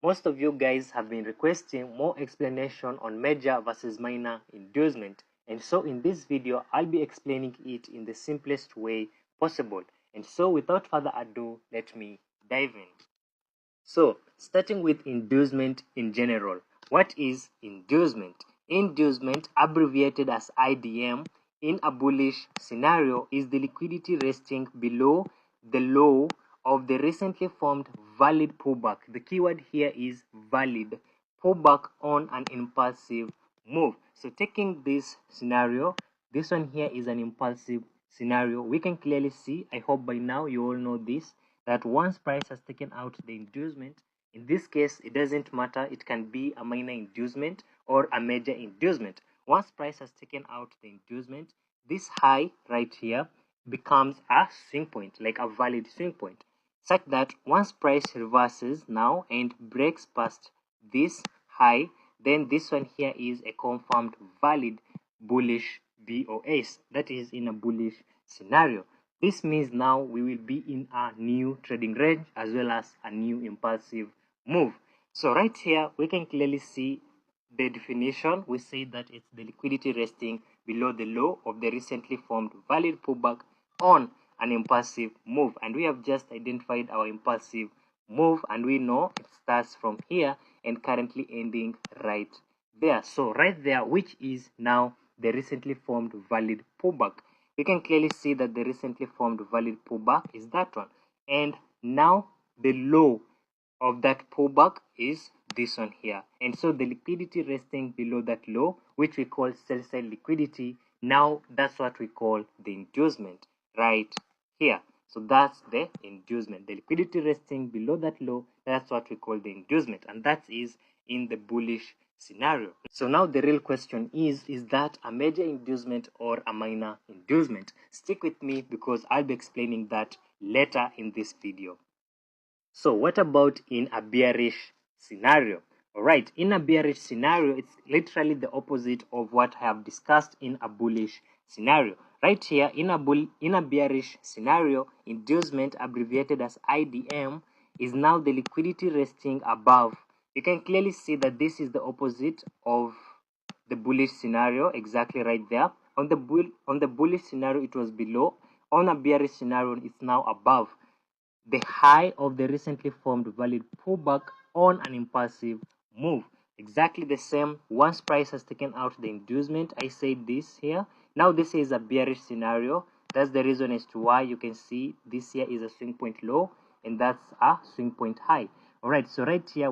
Most of you guys have been requesting more explanation on major versus minor inducement, and so in this video I'll be explaining it in the simplest way possible. And so without further ado, let me dive in. So starting with inducement in general, what is inducement? Inducement, abbreviated as IDM, in a bullish scenario is the liquidity resting below the low of the recently formed valid pullback. The keyword here is valid pullback on an impulsive move. So taking this scenario, this one here is an impulsive scenario. We can clearly see, I hope by now you all know this, that once price has taken out the inducement, in this case it doesn't matter, it can be a minor inducement or a major inducement. Once price has taken out the inducement, this high right here becomes a swing point, like a valid swing point, such that once price reverses now and breaks past this high, then this one here is a confirmed valid bullish BOS. That is in a bullish scenario. This means now we will be in a new trading range as well as a new impulsive move. So right here we can clearly see the definition. We say that it's the liquidity resting below the low of the recently formed valid pullback on an impulsive move, and we have just identified our impulsive move, and we know it starts from here and currently ending right there. So right there, which is now the recently formed valid pullback, we can clearly see that the recently formed valid pullback is that one, and now the low of that pullback is this one here. And so the liquidity resting below that low, which we call sell side liquidity, now that's what we call the inducement right here. So that's the inducement, the liquidity resting below that low, that's what we call the inducement, and that is in the bullish scenario. So now the real question is that a major inducement or a minor inducement? Stick with me because I'll be explaining that later in this video. So what about in a bearish scenario? Alright, in a bearish scenario, it's literally the opposite of what I have discussed in a bullish scenario. Right here, in a bearish scenario, inducement, abbreviated as IDM, is now the liquidity resting above. You can clearly see that this is the opposite of the bullish scenario, exactly right there. On the bullish scenario, it was below. On a bearish scenario, it's now above the high of the recently formed valid pullback on an impulsive move. Exactly the same. Once price has taken out the inducement, I said this here. Now this is a bearish scenario. That's the reason as to why you can see this here is a swing point low and that's a swing point high. All right, so right here